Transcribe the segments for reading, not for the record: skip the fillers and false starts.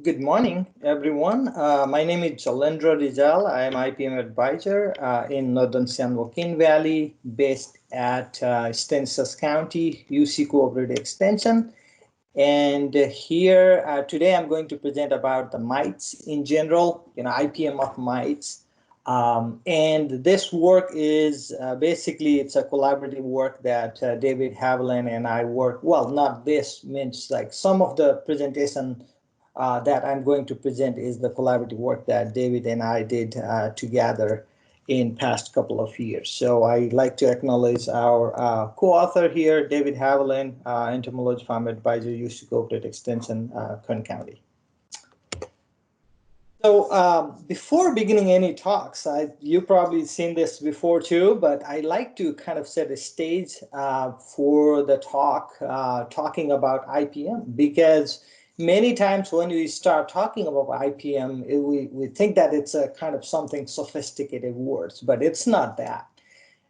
Good morning, everyone. My name is Jhalendra Rijal. I am IPM advisor in Northern San Joaquin Valley, based at Stanislaus County, UC Cooperative Extension. And here today I'm going to present about the mites in general, IPM of mites. And this work is basically it's a collaborative work that David Haviland and I work. Well, not this means like some of the presentation that I'm going to present is the collaborative work that David and I did together in past couple of years. So I'd like to acknowledge our co-author here, David Haviland, entomology farm advisor, UC Cooperative Extension, Kern County. So before beginning any talks, you probably seen this before too, but I like to kind of set a stage for the talk, talking about IPM, because many times when we start talking about IPM, we think that it's a kind of something sophisticated words, but it's not that.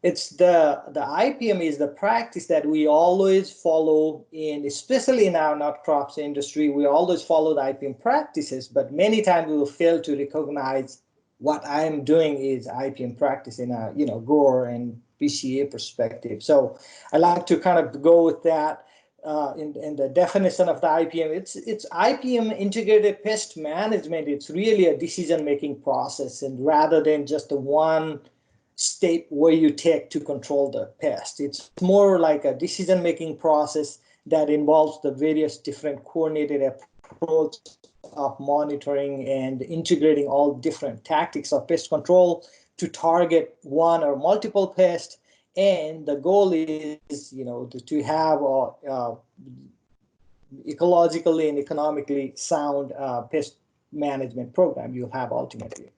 It's the IPM is the practice that we always follow in, especially in our nut crops industry. We always follow the IPM practices, but many times we will fail to recognize what I'm doing is IPM practice in a grower and PCA perspective. So I like to kind of go with that. In the definition of the IPM, it's IPM integrated pest management. It's really a decision-making process, and rather than just the one step where you take to control the pest. It's more like a decision-making process that involves the various different coordinated approach of monitoring and integrating all different tactics of pest control to target one or multiple pests. And the goal is, to have a ecologically and economically sound pest management program you have ultimately.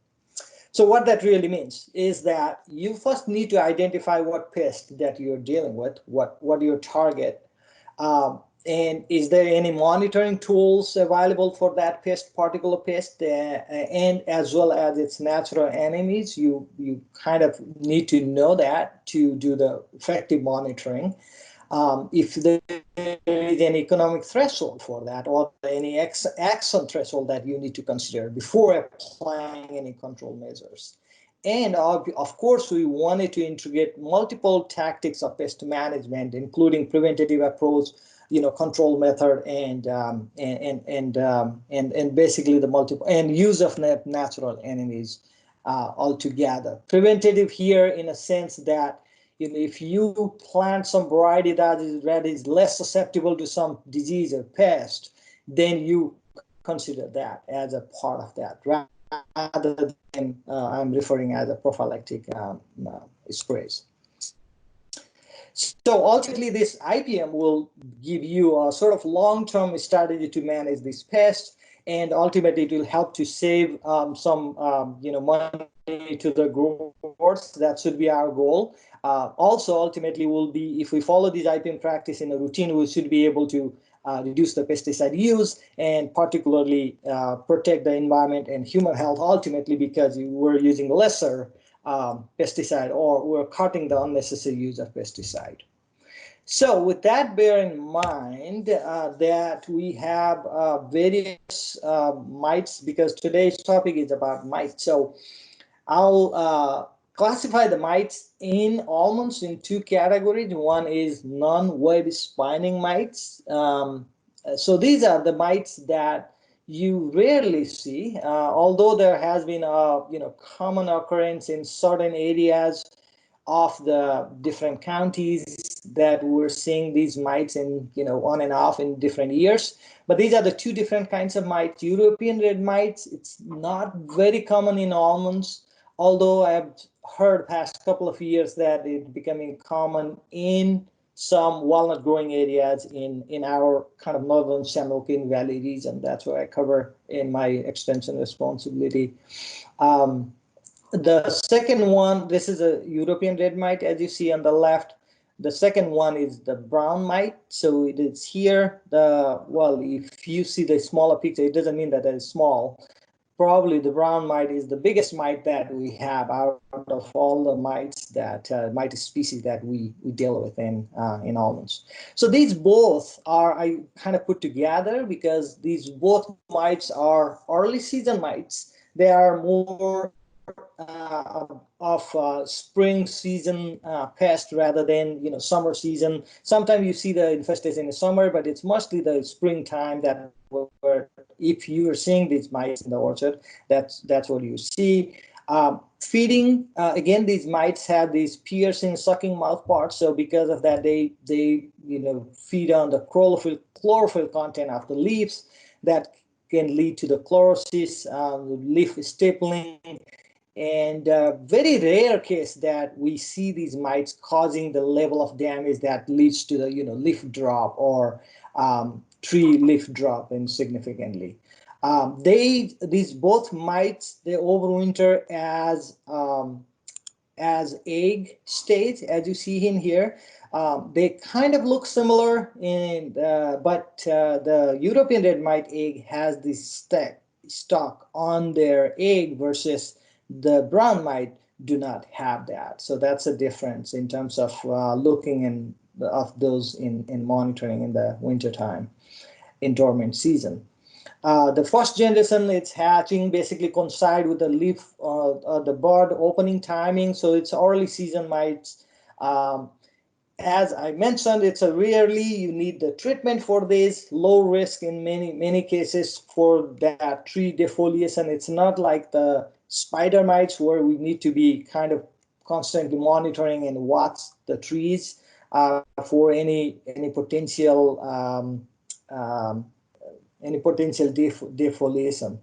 So what that really means is that you first need to identify what pest that you're dealing with, what your target, and is there any monitoring tools available for that particular pest, and as well as its natural enemies. You kind of need to know that to do the effective monitoring. If there is an economic threshold for that, or any action threshold that you need to consider before applying any control measures. And of course, we wanted to integrate multiple tactics of pest management, including preventative approach, control method, and basically the multiple and use of natural enemies altogether. Preventative here in a sense that if you plant some variety that is less susceptible to some disease or pest, then you consider that as a part of that, rather than I'm referring as a prophylactic sprays. So ultimately, this IPM will give you a sort of long-term strategy to manage this pest, and ultimately it will help to save some money to the growers. That should be our goal. Also, ultimately, will be if we follow this IPM practice in a routine, we should be able to reduce the pesticide use and particularly protect the environment and human health ultimately, because we're using lesser pesticide, or we're cutting the unnecessary use of pesticide. So with that bear in mind, that we have various mites, because today's topic is about mites. So I'll classify the mites in almonds in two categories. One is non-web spinning mites. So these are the mites that you rarely see, although there has been a common occurrence in certain areas of the different counties that we're seeing these mites in on and off in different years. But these are the two different kinds of mites. European red mites, it's not very common in almonds, although I've heard past couple of years that it's becoming common in some walnut growing areas in our kind of northern San Joaquin Valley region. That's what I cover in my extension responsibility. The second one, this is a European red mite, as you see on the left. The second one is the brown mite. So it is here. Well, if you see the smaller picture, it doesn't mean that it is small. probably the brown mite is the biggest mite that we have out of all the mites that mite species that we deal with in almonds. So these both are I kind of put together because these both mites are early season mites. They are more of spring season pest rather than summer season. Sometimes you see the infestation in the summer, but it's mostly the springtime that where if you are seeing these mites in the orchard, that's what you see. Feeding again, these mites have these piercing, sucking mouth parts. So because of that, they feed on the chlorophyll content of the leaves that can lead to the chlorosis, leaf stippling, and very rare case that we see these mites causing the level of damage that leads to the leaf drop or tree leaf drop insignificantly. These both mites, they overwinter as egg stage, as you see in here. They kind of look similar, but the European red mite egg has this stalk on their egg versus the brown mite do not have that. So that's a difference in terms of looking of those in monitoring in the wintertime in dormant season. The first generation, it's hatching basically coincide with the leaf, the bud opening timing. So it's early season mites. As I mentioned, it's a rarely you need the treatment for this, low risk in many cases for that tree defoliation. It's not like the spider mites where we need to be kind of constantly monitoring and watch the trees for any potential defoliation.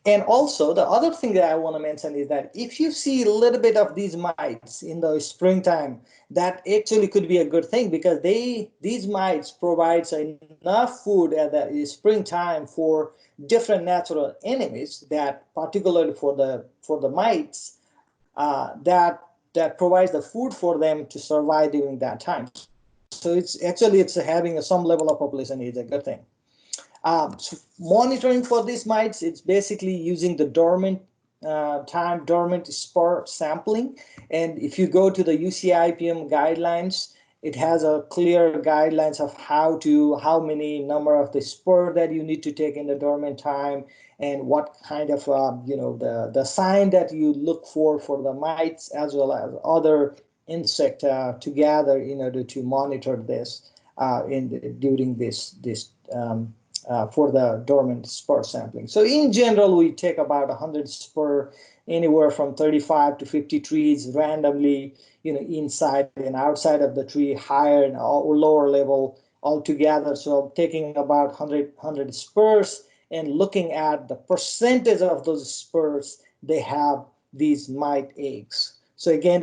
And also, the other thing that I want to mention is that if you see a little bit of these mites in the springtime, that actually could be a good thing because these mites provides enough food at the springtime for different natural enemies that, particularly for the mites, that provides the food for them to survive during that time. So it's having some level of population is a good thing. So monitoring for these mites, it's basically using the dormant spur sampling. And if you go to the UCIPM guidelines, it has a clear guidelines of how many number of the spur that you need to take in the dormant time and what kind of, the sign that you look for the mites as well as other insect together in order to monitor this during this for the dormant spur sampling. So in general, we take about 100 spur, anywhere from 35 to 50 trees randomly, inside and outside of the tree, higher and or lower level altogether. So taking about 100 spurs and looking at the percentage of those spurs, they have these mite eggs. So again,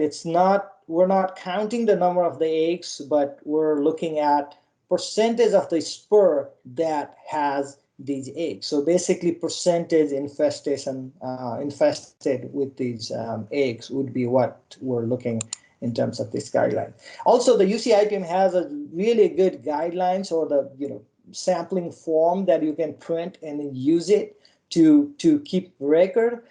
we're not counting the number of the eggs, but we're looking at percentage of the spur that has these eggs. So basically percentage infested with these eggs would be what we're looking in terms of this guideline. Also, the UCIPM has a really good guidelines or the sampling form that you can print and use it to keep record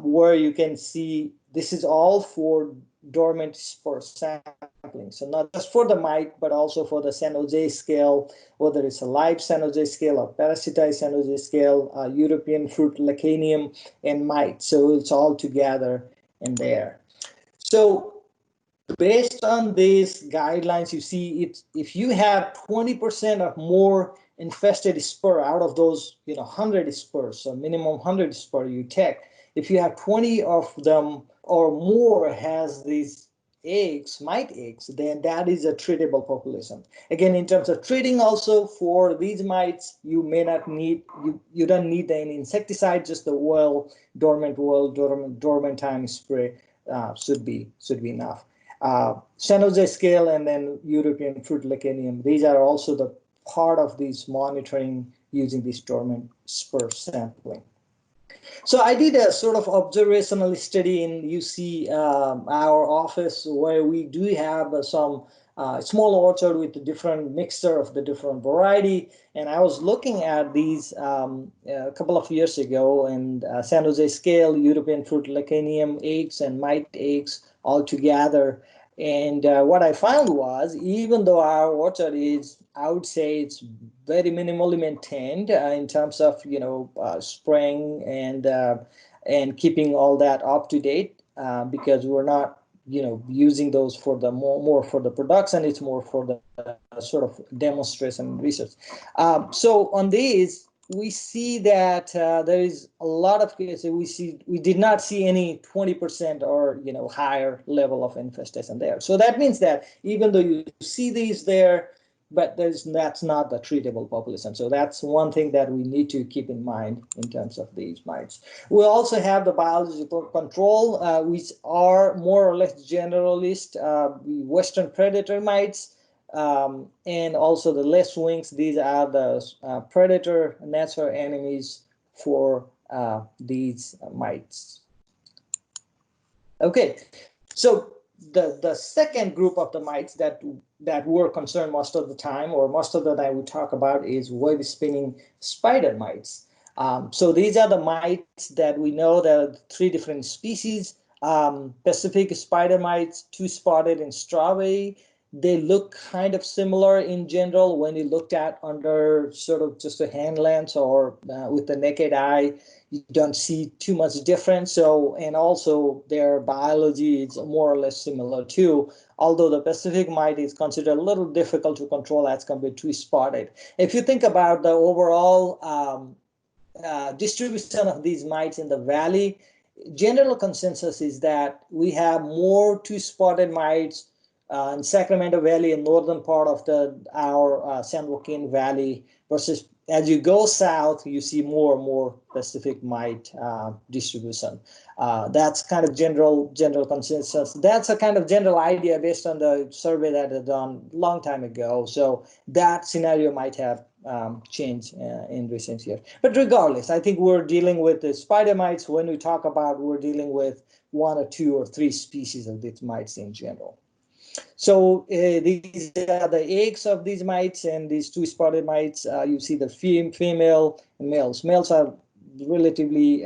where you can see this is all for dormant spur sampling. So not just for the mite, but also for the San Jose scale, whether it's a live San Jose scale or parasitized San Jose scale, European fruit lecanium, and mite. So it's all together in there. So based on these guidelines, you see if you have 20% of more infested spur out of those 100 spurs, so minimum 100 spur you take, if you have 20 of them or more has these eggs, mite eggs, then that is a treatable population. Again, in terms of treating also for these mites, you may not need, you don't need any insecticide, just the dormant time spray should be enough. San Jose scale and then European fruit lecanium, these are also the part of this monitoring using this dormant spur sampling. So I did a sort of observational study in UC, our office, where we do have some small orchard with a different mixture of the different variety. And I was looking at these a couple of years ago, and San Jose scale, European fruit lecanium eggs and mite eggs all together. And what I found was, even though our orchard is, I would say it's very minimally maintained in terms of, spraying and keeping all that up to date, because we're not, using those for the more for the production. It's more for the sort of demonstration research. So on these, we see that there is a lot of cases. We did not see any 20% or higher level of infestation there. So that means that even though you see these there, but that's not the treatable population. So that's one thing that we need to keep in mind in terms of these mites. We also have the biological control, which are more or less generalist, Western predator mites, and also the less wings. These are the predator natural enemies for these mites. Okay, so the second group of the mites that we're concerned most of the time, or most of the time we talk about, is web spinning spider mites. So these are the mites that we know. There are 3 different species. Pacific spider mites, 2-spotted and strawberry. They look kind of similar in general when you looked at under sort of just a hand lens or with the naked eye. You don't see too much difference. So, and also their biology is more or less similar too, although the Pacific mite is considered a little difficult to control as compared to spotted. If you think about the overall distribution of these mites in the valley, general consensus is that we have more 2-spotted mites in Sacramento Valley and northern part of our San Joaquin Valley, versus as you go south, you see more and more Pacific mite distribution. That's kind of general consensus. That's a kind of general idea based on the survey that was done a long time ago. So that scenario might have changed in recent years. But regardless, I think we're dealing with the spider mites. When we talk about, we're dealing with 1 or 2 or 3 species of these mites in general. So these are the eggs of these mites, and these 2-spotted mites, you see the female and males. Males are relatively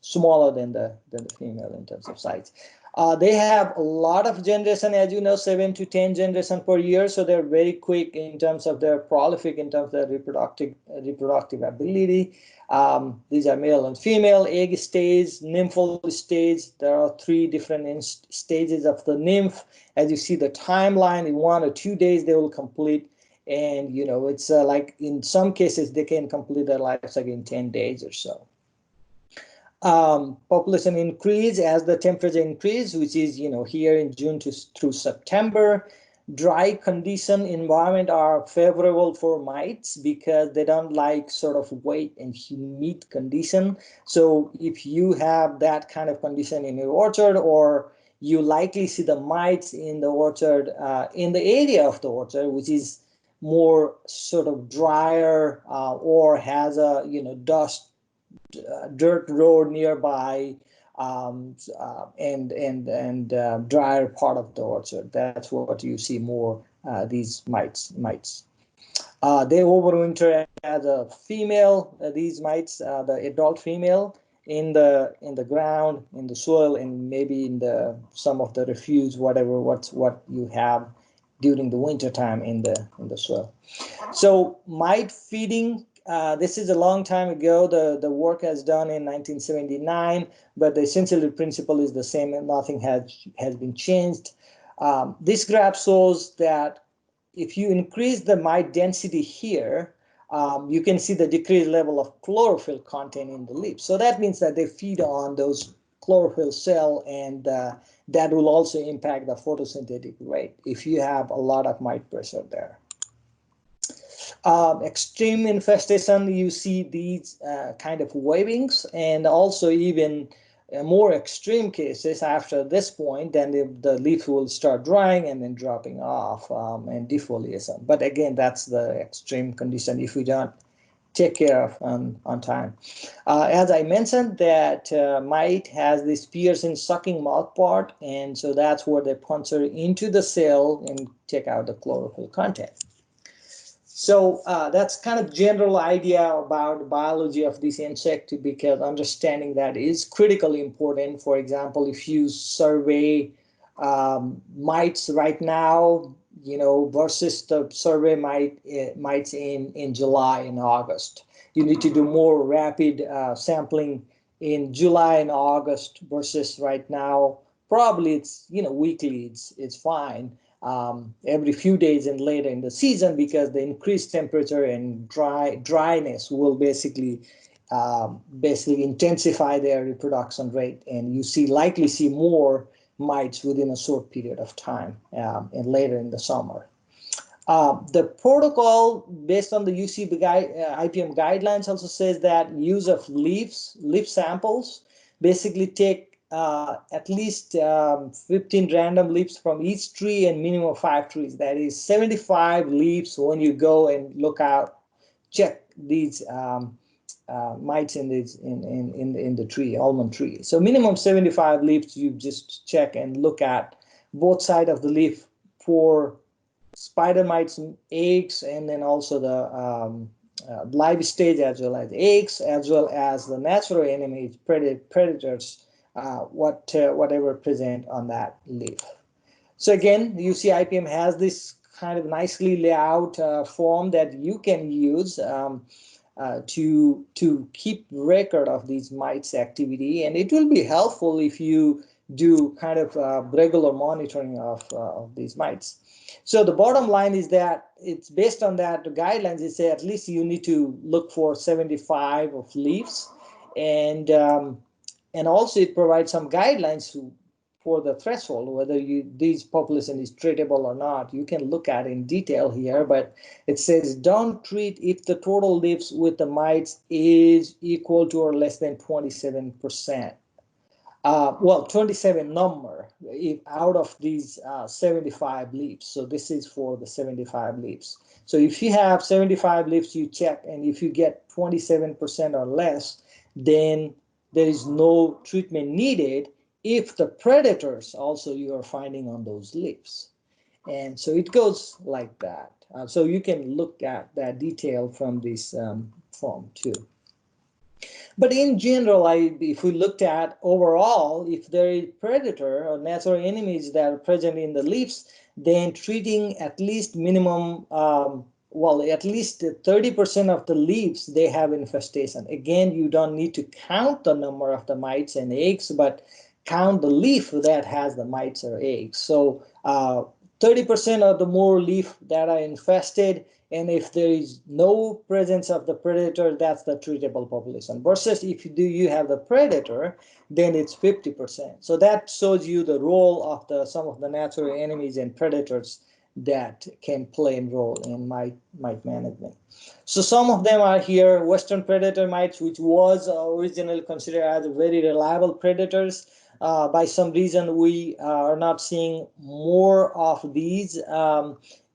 smaller than the female in terms of size. They have a lot of generation, as you know, 7 to 10 generation per year. So they're very quick in terms of their prolific, in terms of their reproductive ability. These are male and female. Egg stage, nymphal stage. There are 3 different stages of the nymph. As you see the timeline, in 1 or 2 days they will complete. And it's like in some cases they can complete their life cycle in 10 days or so. Population increase as the temperature increase, which is here in June through September. Dry condition environment are favorable for mites because they don't like sort of wet and humid condition. So if you have that kind of condition in your orchard, or you likely see the mites in the orchard, in the area of the orchard, which is more sort of drier or has a dust dirt road nearby, and drier part of the orchard. That's what you see more these mites. They overwinter as a female. These mites, the adult female, in the ground, in the soil, and maybe in some of the refuse, what you have during the winter time in the soil. So mite feeding. This is a long time ago. The work has done in 1979, but the essential principle is the same, and nothing has been changed. This graph shows that if you increase the mite density here, you can see the decreased level of chlorophyll content in the leaves. So that means that they feed on those chlorophyll cell, and that will also impact the photosynthetic rate if you have a lot of mite pressure there. Extreme infestation, you see these kind of wavings, and also even more extreme cases after this point, then the leaf will start drying and then dropping off, and defoliation. But again, that's the extreme condition if we don't take care of on time. As I mentioned, that mite has this piercing sucking mouth part, and so that's where they puncture into the cell and take out the chlorophyll content. So that's kind of general idea about the biology of this insect, because understanding that is critically important. For example, if you survey mites right now, versus the survey mites in July and August, you need to do more rapid sampling in July and August versus right now. Probably it's weekly, it's fine. Every few days and later in the season, because the increased temperature and dryness will basically intensify their reproduction rate, and you likely see more mites within a short period of time and later in the summer. The protocol based on the UC IPM guidelines also says that use of leaf samples, basically take at least 15 random leaves from each tree and minimum of 5 trees. That is 75 leaves when you go and check these mites in the tree, almond tree. So minimum 75 leaves, you just check and look at both sides of the leaf for spider mites and eggs, and then also the live stage as well as eggs, as well as the natural enemies, predators, whatever present on that leaf. So again, UC IPM has this kind of nicely laid out form that you can use to keep record of these mites activity, and it will be helpful if you do kind of regular monitoring of these mites. So the bottom line is that it's based on that the guidelines. It say at least you need to look for 75 of leaves, and also it provides some guidelines for the threshold, whether these population is treatable or not. You can look at in detail here, but it says don't treat if the total leaves with the mites is equal to or less than 27%. 27 number if out of these 75 leaves. So this is for the 75 leaves. So if you have 75 leaves, you check, and if you get 27% or less, then there is no treatment needed if the predators also you are finding on those leaves. And so it goes like that. So you can look at that detail from this form too. But in general, if we looked at overall, if there is predator or natural enemies that are present in the leaves, then treating at least minimum, at least 30% of the leaves, they have infestation. Again, you don't need to count the number of the mites and eggs, but count the leaf that has the mites or eggs. So 30% of the more leaf that are infested, and if there is no presence of the predator, that's the treatable population. Versus if you have the predator, then it's 50%. So that shows you the role of some of the natural enemies and predators that can play a role in mite management. So some of them are here: Western predator mites, which was originally considered as very reliable predators. By some reason, we are not seeing more of these.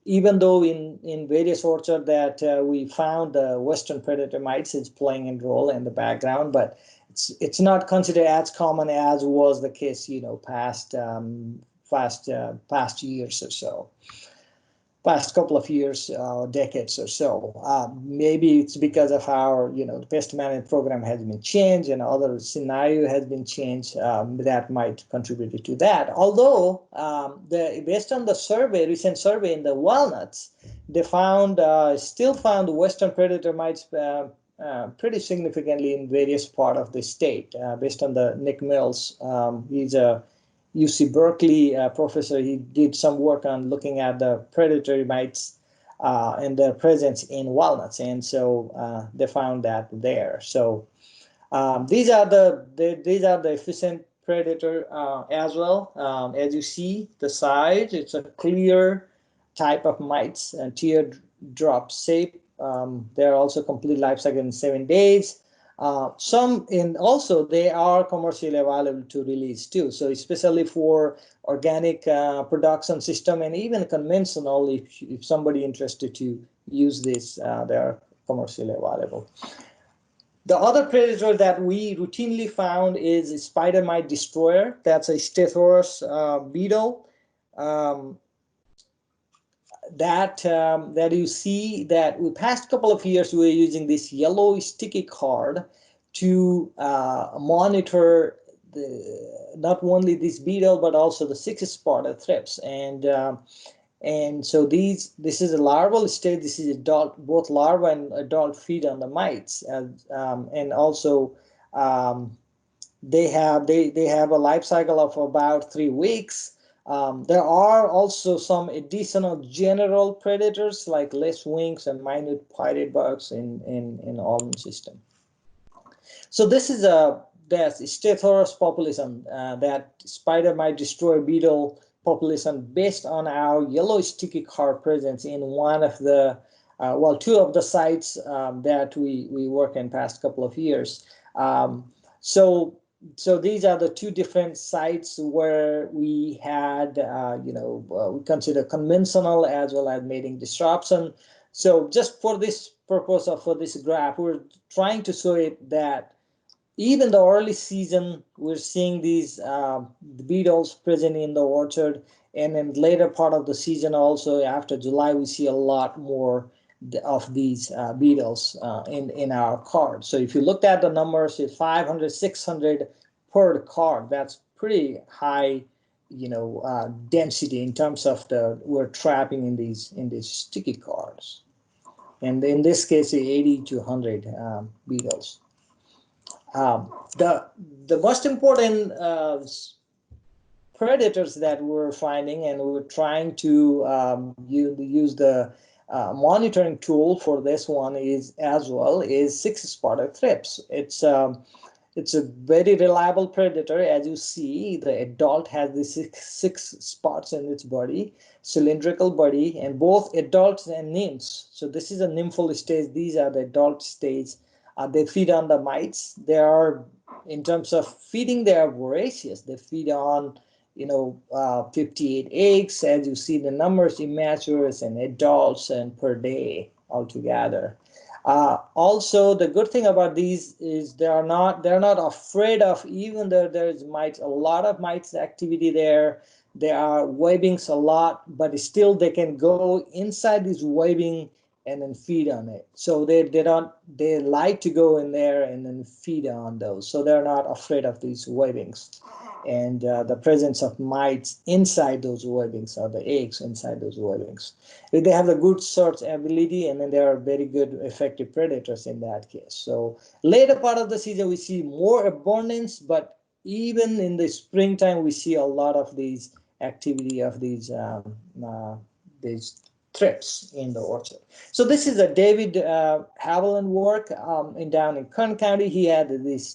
Even though in various orchards that we found the Western predator mites is playing a role in the background, but it's not considered as common as was the case, past years or so, past couple of years, decades or so. Maybe it's because of our, the pest management program has been changed and other scenario has been changed, that might contribute to that. Although based on the recent survey in the walnuts, they still found Western predator mites pretty significantly in various parts of the state, based on the Nick Mills. He's a UC Berkeley professor. He did some work on looking at the predatory mites and their presence in walnuts, and so they found that there. So these are the efficient predator as well. As you see, the size, it's a clear type of mites and teardrop shape. They're also complete life cycle in 7 days. Also they are commercially available to release too. So especially for organic production system and even conventional, if somebody interested to use this, they are commercially available. The other predator that we routinely found is spider mite destroyer. That's a Stethorus beetle. That you see that the past couple of years we're using this yellow sticky card to monitor not only this beetle but also the six-spotted thrips, and so this is a larval stage. This is adult, both larva and adult feed on the mites, and also they have a life cycle of about 3 weeks. There are also some additional general predators like lacewings and minute pirate bugs in almond system. So this is that's Stethorus population, that spider mite destroyer beetle population, based on our yellow sticky card presence in one of the well, 2 of the sites that we work in past couple of years. So these are the 2 different sites where we had, we consider conventional as well as mating disruption. So just for this purpose of for this graph, we're trying to show it that even the early season, we're seeing these beetles present in the orchard, and in later part of the season also after July, we see a lot more of these beetles in our card. So if you looked at the numbers, it's 500, 600 per card. That's pretty high, density in terms of we're trapping in these sticky cards. And in this case, 80 to 100 beetles. The most important predators that we're finding, and we're trying to use the monitoring tool for this one is six-spotted thrips. It's a very reliable predator. As you see, the adult has the six spots in its body, cylindrical body, and both adults and nymphs. So this is a nymphal stage. These are the adult stage. They feed on the mites. They are, in terms of feeding, they are voracious. They feed on 58 eggs, as you see the numbers, immatures and adults, and per day altogether. Also, the good thing about these is they're not afraid of, even though there's mites, a lot of mites activity there. There are webbings a lot, but still they can go inside this webbing and then feed on it. So they like to go in there and then feed on those. So they're not afraid of these webbings and the presence of mites inside those webbings, or the eggs inside those webbings. They have the good search ability, and then they are very good effective predators in that case. So later part of the season we see more abundance, but even in the springtime we see a lot of these activity of these thrips in the orchard. So this is a David Haviland work down in Kern County. He had these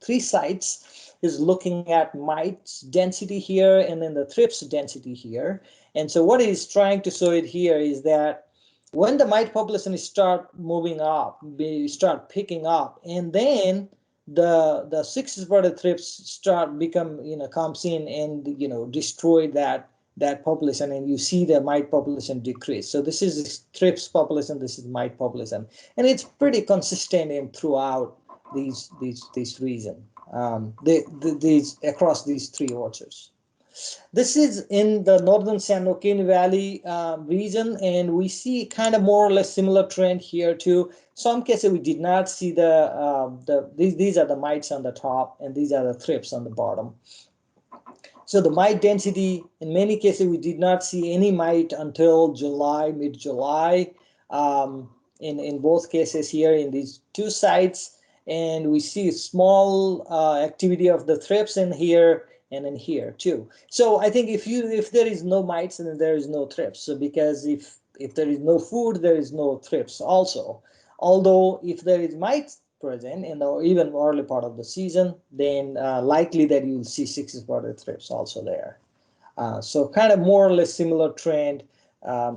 three sites. He's looking at mites density here and then the thrips density here. And so what he's trying to show it here is that when the mite population start moving up, they start picking up, and then the six-spotted thrips start comes in and destroy that population, and you see the mite population decrease. So this is thrips population, this is mite population, and it's pretty consistent throughout these region, these across these 3 orchards. This is in the northern San Joaquin Valley region, and we see kind of more or less similar trend here too. Some cases we did not see these are the mites on the top, and these are the thrips on the bottom. So the mite density, in many cases, we did not see any mite until July, mid-July, in both cases here in these 2 sites. And we see small activity of the thrips in here and in here too. So I think if there is no mites, then there is no thrips. So because if there is no food, there is no thrips also. Although if there is mites present in the even early part of the season, then likely that you'll see six-spotted thrips also there. So kind of more or less similar trend.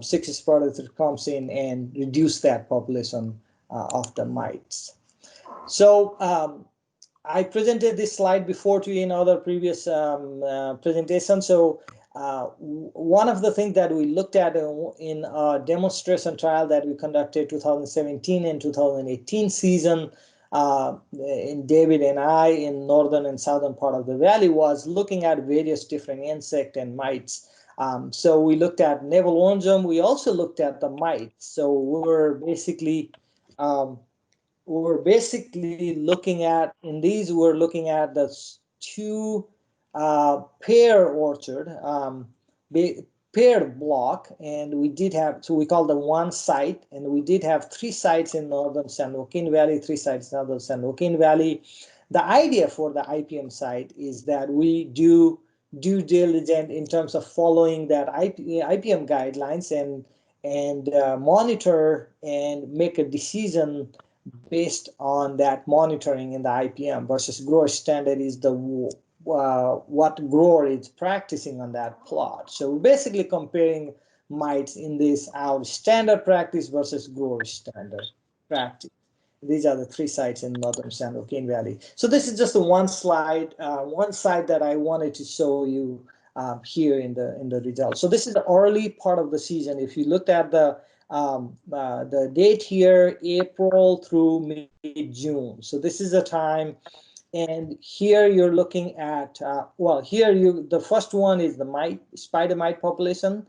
Six-spotted thrip comes in and reduce that population of the mites. So I presented this slide before to you in other previous presentations. So One of the things that we looked at in a demonstration trial that we conducted 2017 and 2018 season, in David and I in northern and southern part of the valley, was looking at various different insect and mites. So we looked at Nevelongum. We also looked at the mites. So we're basically looking at, in these, we're looking at the two pair orchard, paired block, and we did have, so we call the one site, and we did have 3 sites in northern San Joaquin Valley, 3 sites in northern San Joaquin Valley. The idea for the IPM site is that we do due diligence in terms of following that IPM guidelines and monitor and make a decision based on that monitoring in the IPM versus grower standard is the what grower is practicing on that plot. So we're basically comparing mites in this our standard practice versus grower standard practice. These are the 3 sites in northern San Joaquin Valley. So this is just one slide that I wanted to show you here in the results. So this is the early part of the season. If you looked at the date here, April through mid-June. So this is the time, and here you're looking at, the first one is the mite, spider mite population,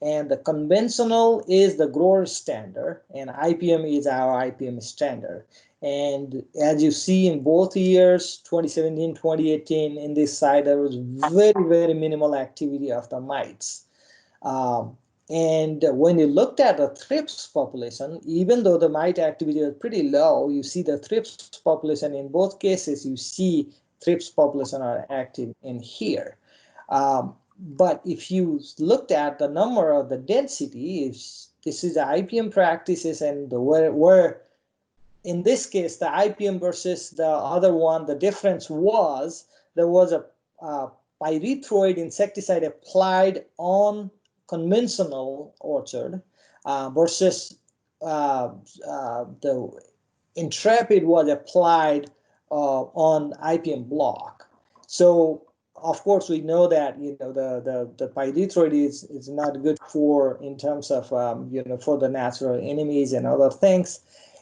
and the conventional is the grower standard, and IPM is our IPM standard. And as you see in both years, 2017, 2018, in this side, there was very, very minimal activity of the mites. And when you looked at the thrips population, even though the mite activity was pretty low, you see the thrips population in both cases, you see thrips population are active in here. But if you looked at the number of the density, this is the IPM practices, and where in this case, the IPM versus the other one, the difference was there was a pyrethroid insecticide applied on conventional orchard versus the Intrepid was applied on IPM block. So of course we know that the pyrethroid is not good for in terms of for the natural enemies and other things.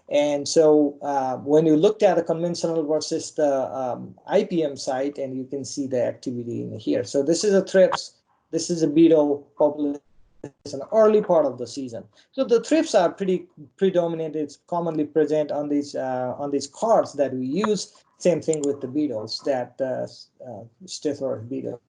And so when you looked at the conventional versus the IPM site, and you can see the activity in here. So this is a thrips, this is a beetle population, early part of the season. So the thrips are pretty predominant. It's commonly present on these cards that we use. Same thing with the beetles, that Stethorus beetle.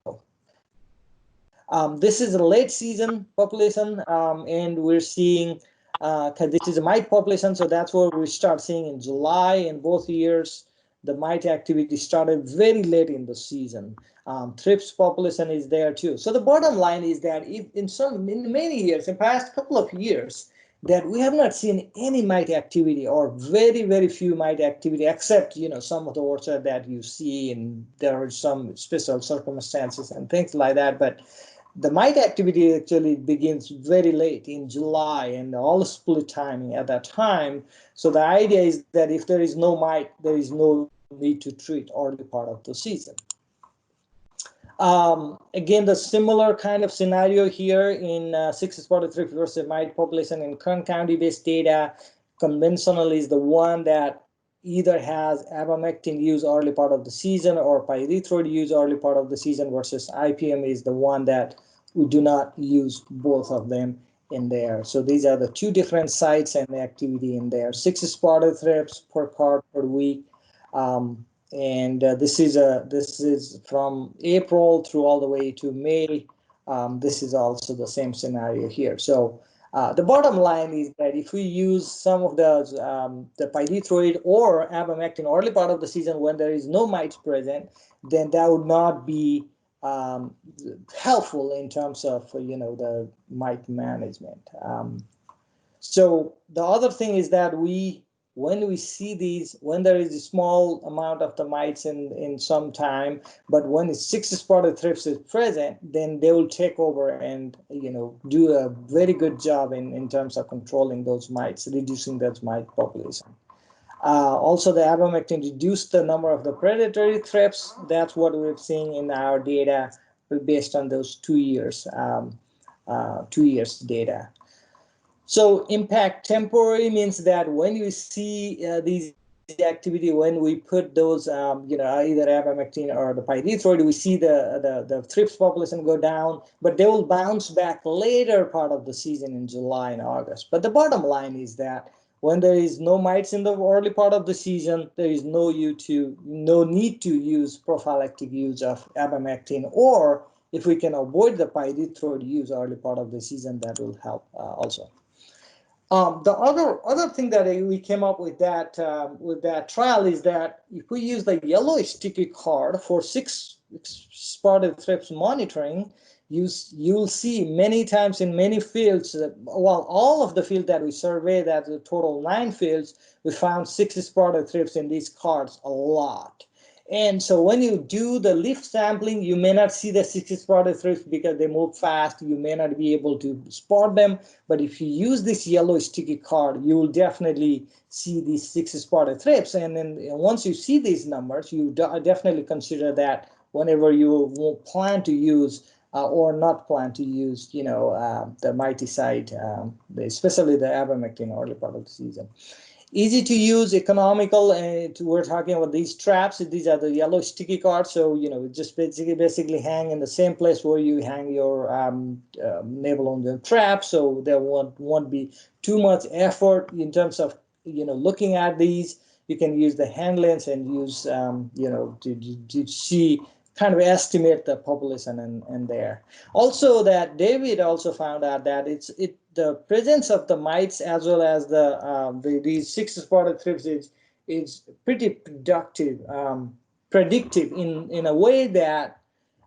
This is a late season population, and we're seeing this is a mite population, so that's what we start seeing in July. In both years, the mite activity started very late in the season. Thrips population is there too. So the bottom line is that in many years, in past couple of years, that we have not seen any mite activity, or very, very few mite activity, except some of the orchard that you see, and there are some special circumstances and things like that. But the mite activity actually begins very late in July, and all split timing at that time. So the idea is that if there is no mite, there is no need to treat early part of the season. Again, the similar kind of scenario here in 6-spotted thrips versus mite population in Kern County-based data. Conventional is the one that either has abamectin use early part of the season or pyrethroid use early part of the season, versus IPM is the one that we do not use both of them in there. So these are the 2 different sites and the activity in there. 6-spotted thrips per card per week. This is from April through all the way to May. This is also the same scenario here. So the bottom line is that if we use some of the pyrethroid or abamectin early part of the season when there is no mites present, then that would not be helpful in terms of the mite management. So the other thing is that when we see these, when there is a small amount of the mites in some time, but when it's 6-spotted thrips is present, then they will take over and do a very good job in terms of controlling those mites, reducing those mite population. Also, the abamectin reduced the number of the predatory thrips. That's what we're seeing in our data. based on those 2 years 2 years data. So impact temporary means that when you see these activity, when we put those, either ivermectin or the pyrethroid, we see the thrips population go down, but they will bounce back later part of the season in July and August. But the bottom line is that when there is no mites in the early part of the season, there is no need to use prophylactic use of ivermectin, or if we can avoid the pyrethroid use early part of the season, that will help also. The other thing that we came up with that trial is that if we use the yellow sticky card for 6 spotted thrips monitoring, you'll see many times in many fields, all of the fields that we surveyed, that the total 9 fields, we found 6 spotted thrips in these cards a lot. And so when you do the leaf sampling, you may not see the 6 spotted thrips because they move fast. You may not be able to spot them. But if you use this yellow sticky card, you will definitely see these 6 spotted thrips. And then once you see these numbers, you definitely consider that whenever you plan to use or not plan to use, the miticide, especially the ivermectin early part of the season. Easy to use, economical, and we're talking about these traps. These are the yellow sticky cards, so just basically hang in the same place where you hang your navel trap. So there won't be too much effort in terms of looking at these. You can use the hand lens and use to see, kind of estimate the population and there. Also, that David also found out that the presence of the mites as well as these 6 spotted thrips is pretty predictive in a way that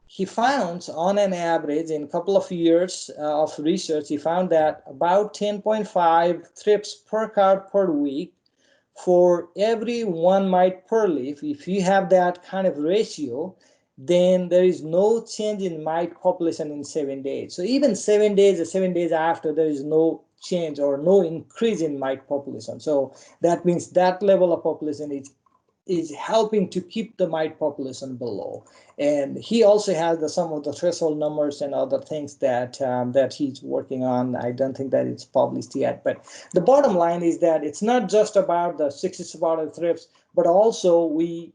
he found, on an average, in a couple of years of research, he found that about 10.5 thrips per card per week for every 1 mite per leaf. If you have that kind of ratio, then there is no change in mite population in 7 days. So even 7 days or 7 days after, there is no change or no increase in mite population. So that means that level of population is helping to keep the mite population below. And he also has some of the threshold numbers and other things that he's working on. I don't think that it's published yet. But the bottom line is that it's not just about the 6 spotted thrips, but also we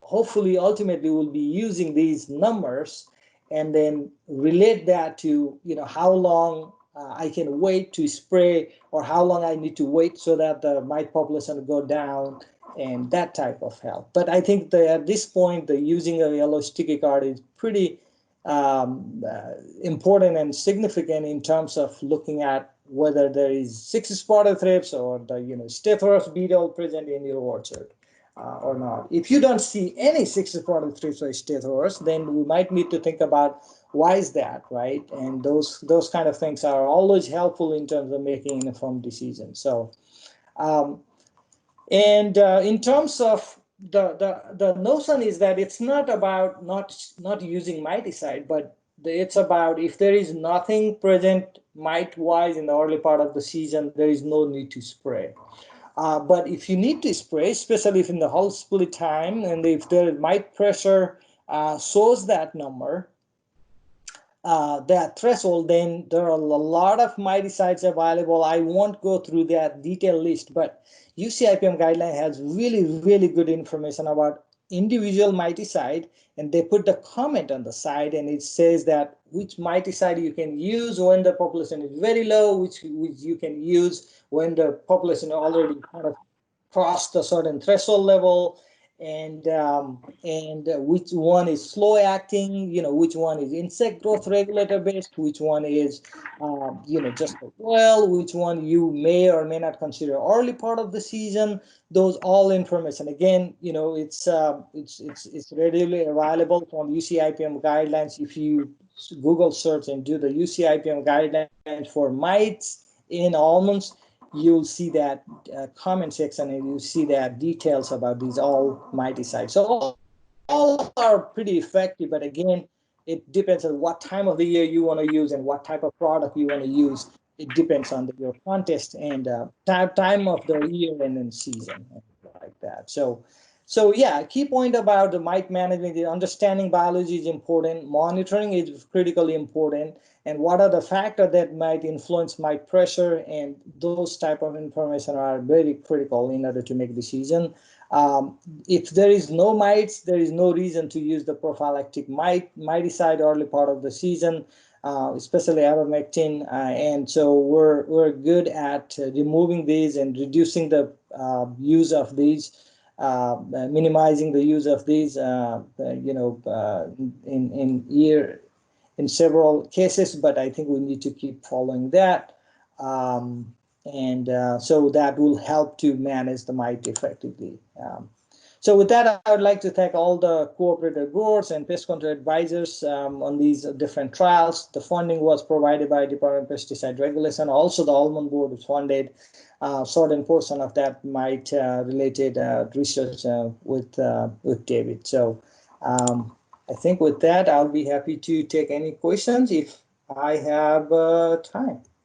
hopefully ultimately will be using these numbers and then relate that to how long I can wait to spray, or how long I need to wait so that the mite population will go down, and that type of help. But I think that at this point, the using a yellow sticky card is pretty important and significant in terms of looking at whether there is 6 spotted thrips or the Staphylococcus beetle present in your orchard. Or not. If you don't see any 6 spotted thrips or Staphylococcus, then we might need to think about why is that, right? And those kind of things are always helpful in terms of making an informed decision. So, in terms of the notion is that it's not about not using miticide, but it's about if there is nothing present mite-wise in the early part of the season, there is no need to spray. But if you need to spray, especially if in the whole split time, and if the mite pressure shows that number, that threshold, then there are a lot of miticides available. I won't go through that detailed list, but UCIPM guideline has really, really good information about individual miticide, and they put the comment on the side, and it says that which miticide you can use when the population is very low, which you can use when the population already kind of crossed a certain threshold level, and which one is slow acting, which one is insect growth regulator based, which one is just which one you may or may not consider early part of the season. Those all information, again, it's readily available from UCIPM guidelines. If you Google search and do the UCIPM guidelines for mites in almonds, you'll see that comment section, and you'll see that details about these all miticides. So all are pretty effective, but again, it depends on what time of the year you want to use and what type of product you want to use. It depends on your context and time of the year and then season, like that. So So yeah, key point about the mite management is understanding biology is important, monitoring is critically important, and what are the factors that might influence mite pressure, and those type of information are very critical in order to make decision. If there is no mites, there is no reason to use the prophylactic miticide early part of the season, especially ivermectin, and so we're good at removing these and reducing the use of these, minimizing the use of these, in several cases. But I think we need to keep following that, and so that will help to manage the mite effectively. So with that, I would like to thank all the cooperative growers and pest control advisors on these different trials. The funding was provided by Department of Pesticide Regulation. Also, the Almond Board was funded. Certain portion of that might related research with David. So I think with that, I'll be happy to take any questions if I have time.